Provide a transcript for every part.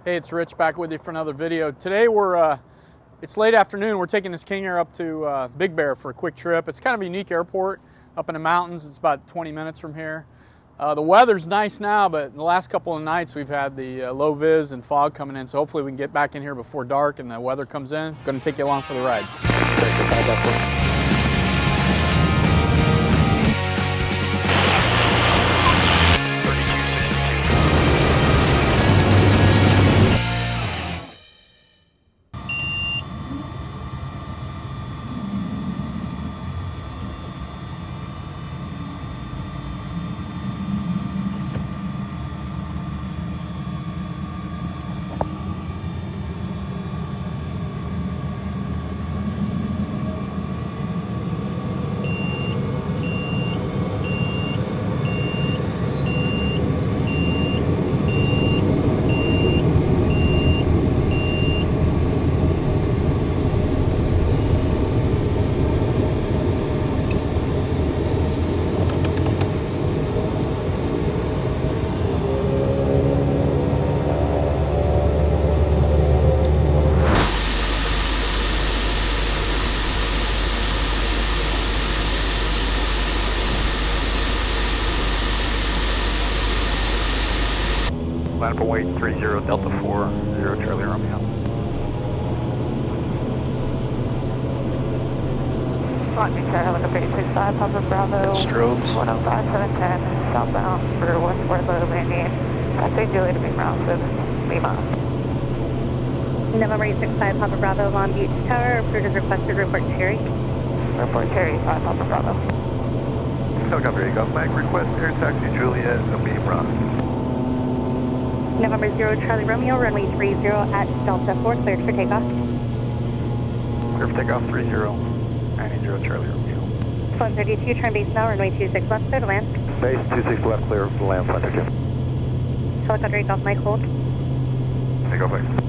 Hey, it's Rich back with you for another video. Today it's late afternoon. We're taking this King Air up to Big Bear for a quick trip. It's kind of a unique airport up in the mountains. It's about 20 minutes from here. The weather's nice now, but in the last couple of nights we've had the low vis and fog coming in, so hopefully we can get back in here before dark and the weather comes in. Going to take you along for the ride. Line up await 30 Delta 4, 0 Charlie Romeo. One Charlie, look at 865, Papa Bravo. Strobes. 105, 710, southbound for Westward Low landing. Taxi Julie to Lima, 7 Lima. November 865, Papa Bravo, Long Beach Tower. Approved as requested, report Cherry. Report Cherry, 5 Papa Bravo. Helicopter takeoff, flag request Air Taxi Juliet, Lima. November 0 Charlie Romeo, runway 30 at Delta 4, cleared for takeoff. Clear for takeoff 30, 90 Charlie Romeo. 132, turn base now, runway 26 left, clear to land. Base 26 left, clear for land, 132. Helicopter takeoff, Mike, hold. Takeoff, thanks.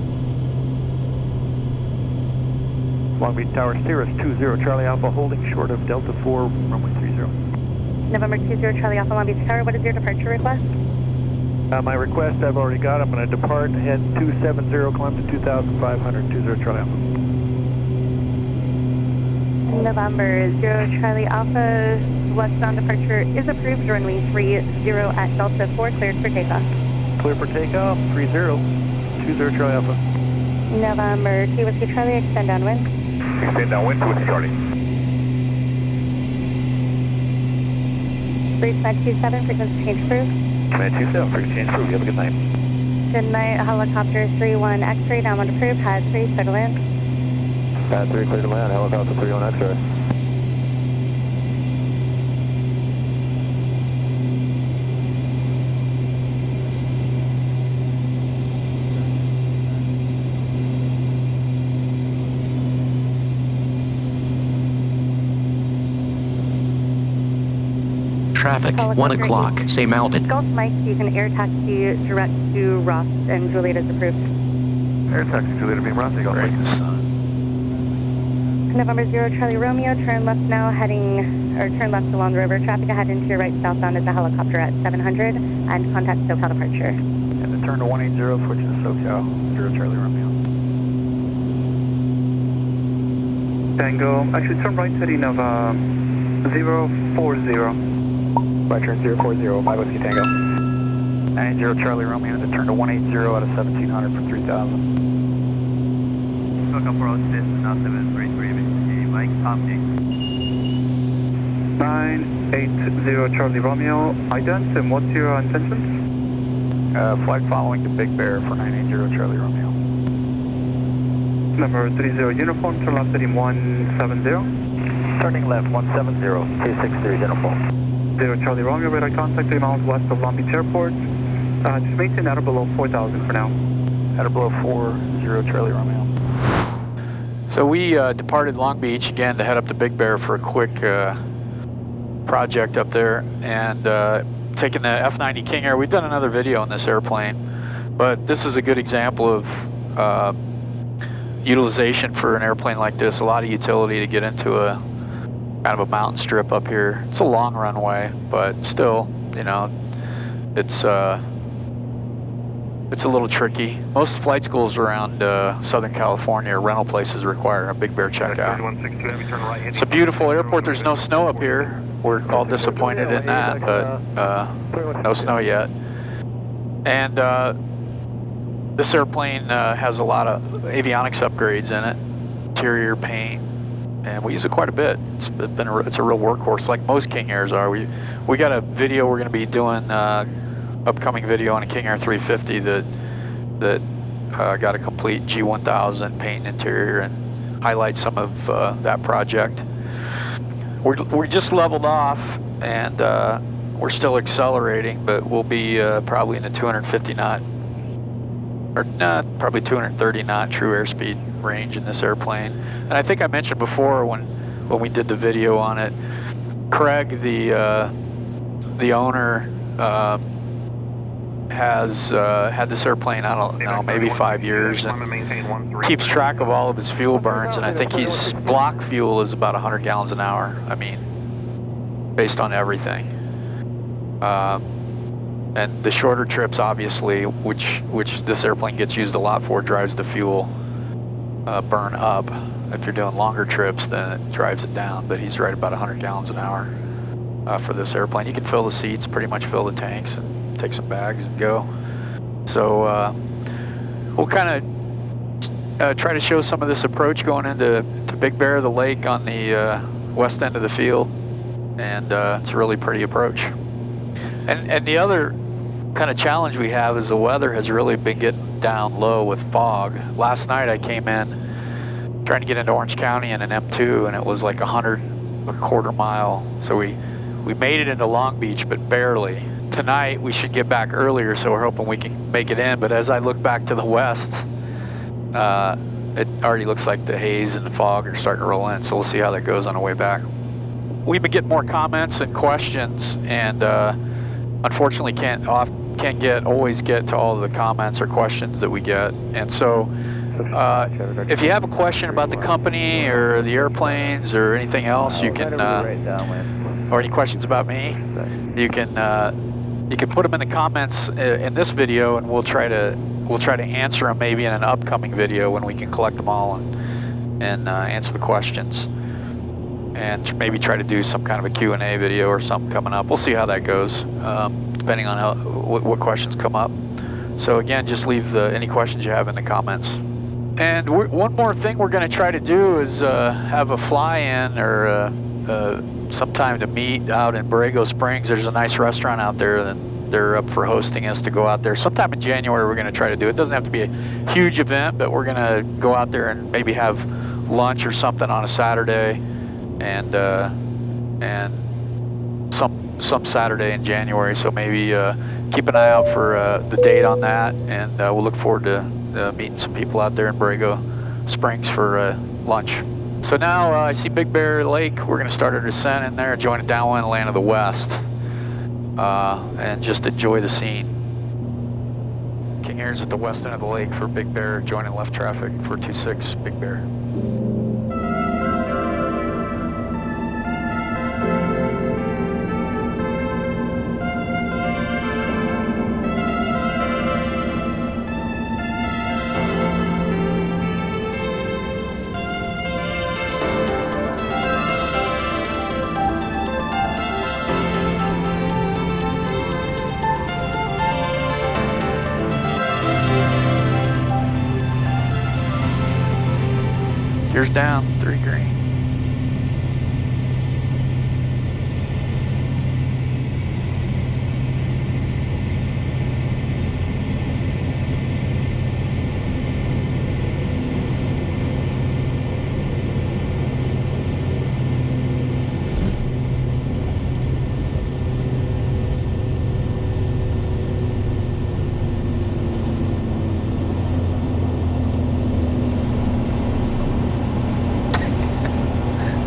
Long Beach Tower, Cirrus 20 Charlie Alpha, holding short of Delta 4, runway 30. November 20 Charlie Alpha, Long Beach Tower, what is your departure request? My request I've already got. I'm going to depart, head 270, climb to 2,500, 20 Charlie Alpha. November 0 Charlie Alpha, westbound departure is approved, runway 30 at Delta 4, cleared for takeoff. Clear for takeoff, 30, 20 Charlie Alpha. November 2 Whiskey Charlie, extend downwind. Extend downwind, 2 Whiskey Charlie. Breeze 927, frequency change approved. 927, frequency change approved. You have a good night. Good night, helicopter 31 X-ray, downwind approved, pad 3, clear to land. Pad 3, clear to land, helicopter 31 X-ray. Traffic, 1 o'clock, same altitude. Gulf Mike, you can air taxi direct to Ross and Juliet is approved. Air taxi Juliet to Ross, you go right the sun. November 0 Charlie Romeo, turn left now turn left along the river. Traffic ahead into your right southbound is a helicopter at 700 and contact SoCal departure. And then turn to 180, switch to SoCal, 0 Charlie Romeo. Tango, actually turn right heading of 040. Right turn 040, 5 Whiskey Tango. 90 Charlie Romeo, and then turn to 180 out of 1700 for 3000. SoCal 406, now 733, Mike, Tommy. 980 Charlie Romeo, ident, and what's your intentions? Flag following to Big Bear for 980 Charlie Romeo. Number 30 uniform, turn left heading 170. Turning left 170, 263 uniform. 0 Charlie Romeo, radar contact 3 miles west of Long Beach Airport. Just maintain at or below 4,000 for now. At or below 40 Charlie Romeo. So we departed Long Beach again to head up to Big Bear for a quick project up there, and taking the F90 King Air. We've done another video on this airplane, but this is a good example of utilization for an airplane like this. A lot of utility to get into a kind of a mountain strip up here. It's a long runway, but still, you know, it's it's a little tricky. Most flight schools around Southern California or rental places require a Big Bear checkout. It's a beautiful airport. There's no snow up here. We're all disappointed in that, but no snow yet. And this airplane has a lot of avionics upgrades in it, interior paint, and we use it quite a bit. It's a real workhorse, like most King Airs are. We got a video we're going to be doing. Upcoming video on a King Air 350 that got a complete G1000 paint interior and highlights some of that project. We're just leveled off and we're still accelerating, but we'll be probably in the 250 knot or probably 230 knot true airspeed range in this airplane. And I think I mentioned before when we did the video on it, Craig, the owner, has had this airplane, I don't know, maybe 5 years, and keeps track of all of his fuel burns, and I think his block fuel is about 100 gallons an hour. I mean, based on everything. And the shorter trips, obviously, which this airplane gets used a lot for, drives the fuel burn up. If you're doing longer trips, then it drives it down, but he's right about 100 gallons an hour for this airplane. You can fill the seats, pretty much fill the tanks, and take some bags and go. So we'll kind of try to show some of this approach going into Big Bear, the lake on the west end of the field, and it's a really pretty approach. And the other kind of challenge we have is the weather has really been getting down low with fog. Last night I came in trying to get into Orange County in an M2, and it was like 100 a quarter mile. So we made it into Long Beach, but barely. Tonight we should get back earlier, so we're hoping we can make it in, but as I look back to the west, it already looks like the haze and the fog are starting to roll in, so we'll see how that goes on the way back. We've been getting more comments and questions, and unfortunately can't always get to all of the comments or questions that we get. And so if you have a question about the company or the airplanes or anything else, you can or any questions about me, you can put them in the comments in this video, and we'll try to answer them maybe in an upcoming video when we can collect them all and answer the questions, and maybe try to do some kind of a Q&A video or something coming up. We'll see how that goes, depending on what questions come up. So again, just leave any questions you have in the comments. And one more thing we're going to try to do is have a fly-in or sometime to meet out in Borrego Springs. There's a nice restaurant out there, and they're up for hosting us to go out there. Sometime in January we're going to try to do it. It doesn't have to be a huge event, but we're going to go out there and maybe have lunch or something on a Saturday, and some Saturday in January. So maybe keep an eye out for the date on that, and we'll look forward to meeting some people out there in Borrego Springs for lunch. So now I see Big Bear Lake. We're going to start our descent in there, join a downwind land of the west, and just enjoy the scene. King Air's at the west end of the lake for Big Bear, joining left traffic for 26 Big Bear. Gears down, 3 green.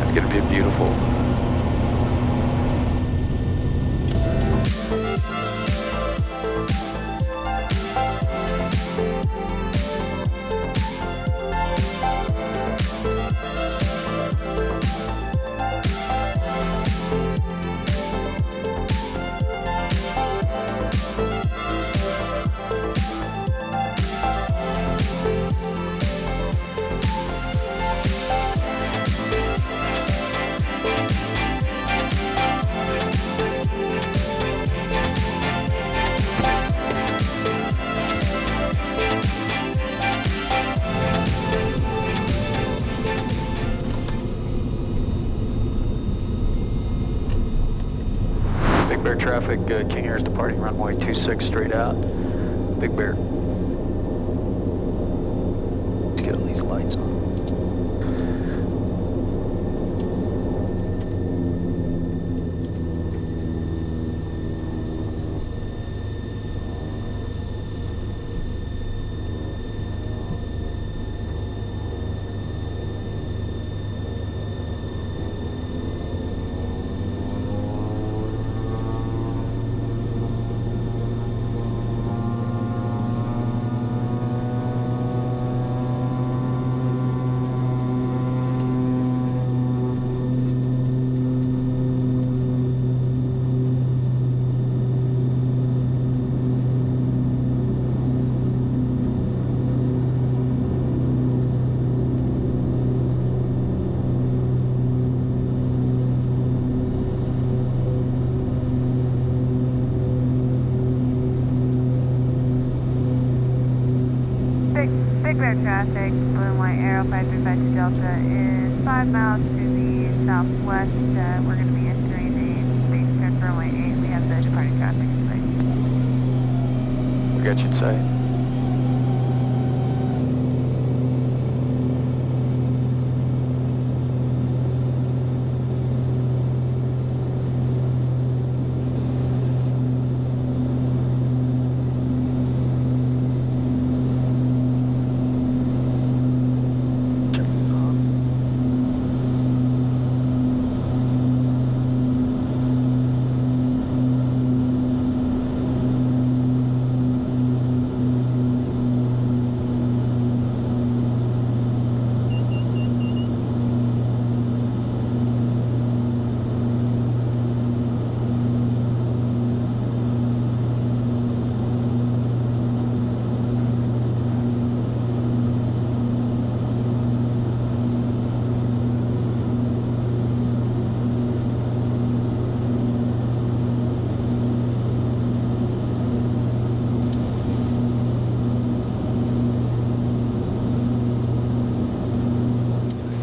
It's going to be beautiful. traffic. King Air is departing runway 26 straight out. Big Bear. Let's get all these lights on. Big Bear traffic, blue and white Air F90 Delta is 5 miles to the southwest. We're going to be entering a base turn for runway 8. We have the departing traffic in sight. We got you in sight.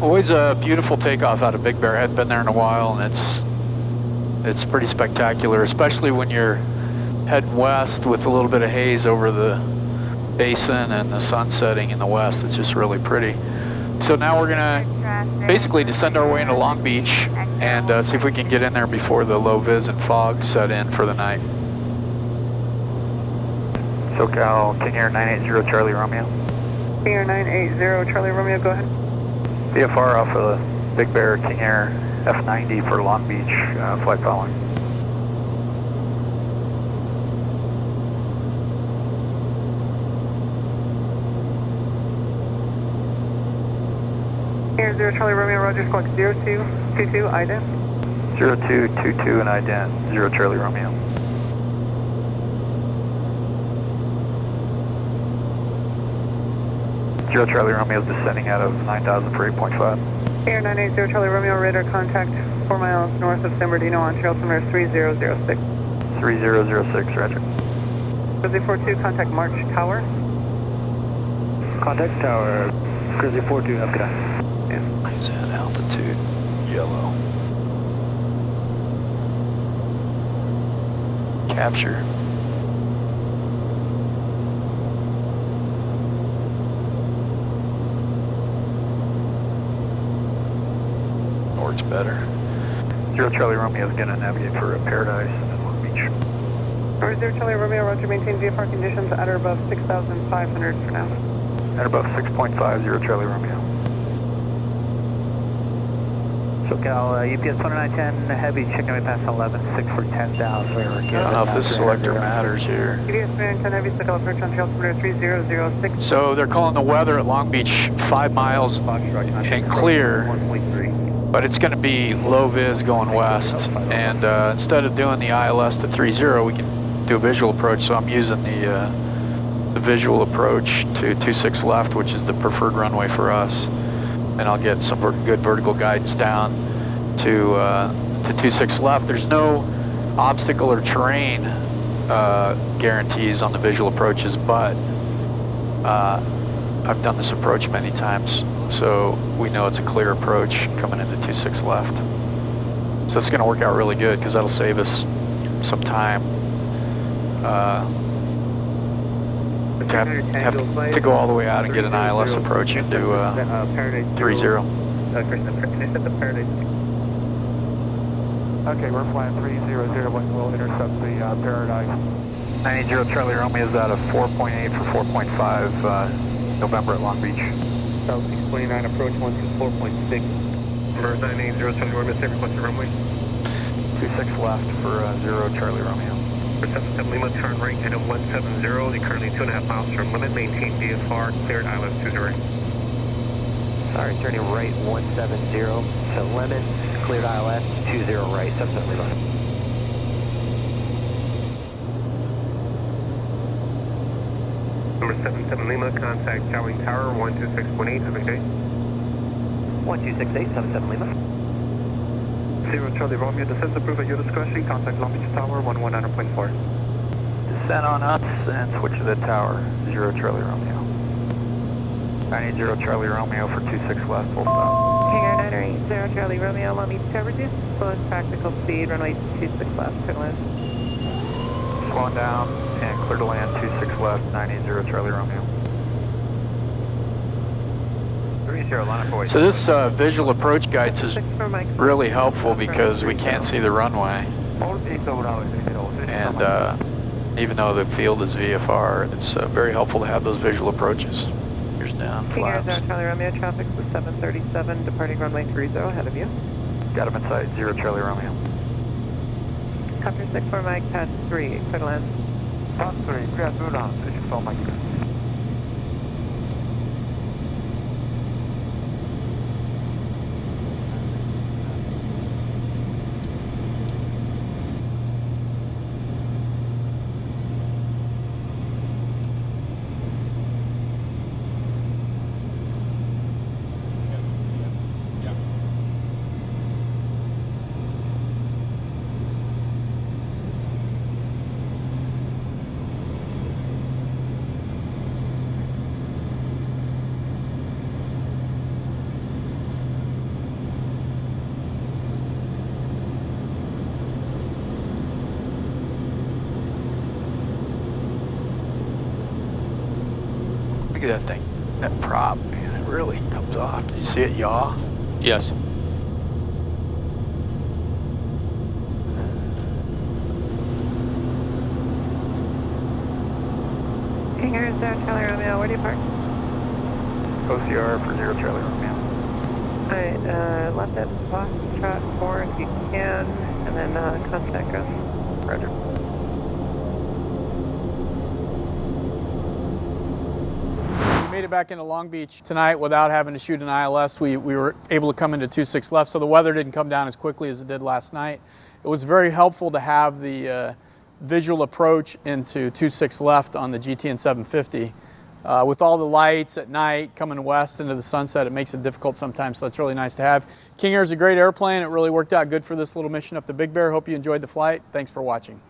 Always a beautiful takeoff out of Big Bear. I hadn't been there in a while, and it's pretty spectacular, especially when you're heading west with a little bit of haze over the basin and the sun setting in the west. It's just really pretty. So now we're gonna basically descend our way into Long Beach and see if we can get in there before the low vis and fog set in for the night. SoCal, King Air 980 Charlie Romeo. King Air 980 Charlie Romeo, go ahead. VFR off of the Big Bear, King Air F90 for Long Beach, flight following. King Air 0 Charlie Romeo, Roger, squawk 0222, ident. 0222 and ident, 0 Charlie Romeo. Zero Charlie Romeo is descending out of 9,000 for 8.5. Air 980 Charlie Romeo, radar contact 4 miles north of San Bernardino on trail altimeter 3006. 3006, roger. Grizzly 42, contact March Tower. Contact tower, Grizzly 42, okay. Is at altitude, yellow. Capture. Works better. Zero Charlie Romeo is going to navigate for Paradise and Long Beach. Or 0 Charlie Romeo, Roger, maintain VFR conditions at or above 6,500 for now. At above 6.5, 0 Charlie Romeo. SoCal, UPS 2910 Heavy, checking me past 11, 6 for 10,000. I don't know if this selector matters here. UPS 2910 Heavy, SoCal approach on trail altimeter 3006. So they're calling the weather at Long Beach 5 miles and clear, but it's going to be low vis going west. And instead of doing the ILS to 30, we can do a visual approach. So I'm using the visual approach to 26 left, which is the preferred runway for us. And I'll get some good vertical guidance down to 26 left. There's no obstacle or terrain guarantees on the visual approaches, but I've done this approach many times, so we know it's a clear approach coming into 26 left. So it's going to work out really good because that'll save us some time to go all the way out and get an ILS approach into 30. Okay, we're flying 300 when we'll intercept the Paradise. 980 Charlie Romeo is out of 4.8 for 4.5 November at Long Beach. South 629 approach 124.6. Number 980 Charlie Romeo, same request to runway. 26 left for 0 Charlie Romeo. For 77 Lima, turn right heading 170. You're currently 2.5 miles from limit. Maintain VFR, cleared ILS 20. Sorry, turning right 170 to limit, cleared ILS 20 right, 77 Lima. Number 77 Lima, contact Towing Tower 126.8, have a good day. 1268, 77 Lima. 0 Charlie Romeo, descent approved at your discretion, contact Long Beach Tower 119.4. Descend on us and switch to the tower, 0 Charlie Romeo. 980 Charlie Romeo for 26 left, full stop. King Air 980 Charlie Romeo, Long Beach Tower, reduce slowest practical speed, runway 26 left, clear to land. Slowing down and clear to land, 26 left, 980 Charlie Romeo. So this visual approach guides is really helpful because we can't see the runway. And even though the field is VFR, it's very helpful to have those visual approaches. Here's down, King Air flaps. Charlie Romeo, traffic with 737, departing runway 30 ahead of you. Got him inside, 0 Charlie Romeo. Copter 64 Mike, pass 3, clear to land. Pass 3, clear to land, 64 Mike. Look at that thing, that prop, man, it really comes off. Did you see it yaw? Yes. King Air 0 Charlie Romeo, where do you park? OCR for 0 Charlie Romeo. Alright, left at Foxtrot 4 if you can, and then contact us. Roger. We made it back into Long Beach tonight without having to shoot an ILS. We were able to come into 26 left, so the weather didn't come down as quickly as it did last night. It was very helpful to have the visual approach into 26 left on the GTN 750. With all the lights at night coming west into the sunset, it makes it difficult sometimes, so it's really nice to have. King Air is a great airplane. It really worked out good for this little mission up to Big Bear. Hope you enjoyed the flight. Thanks for watching.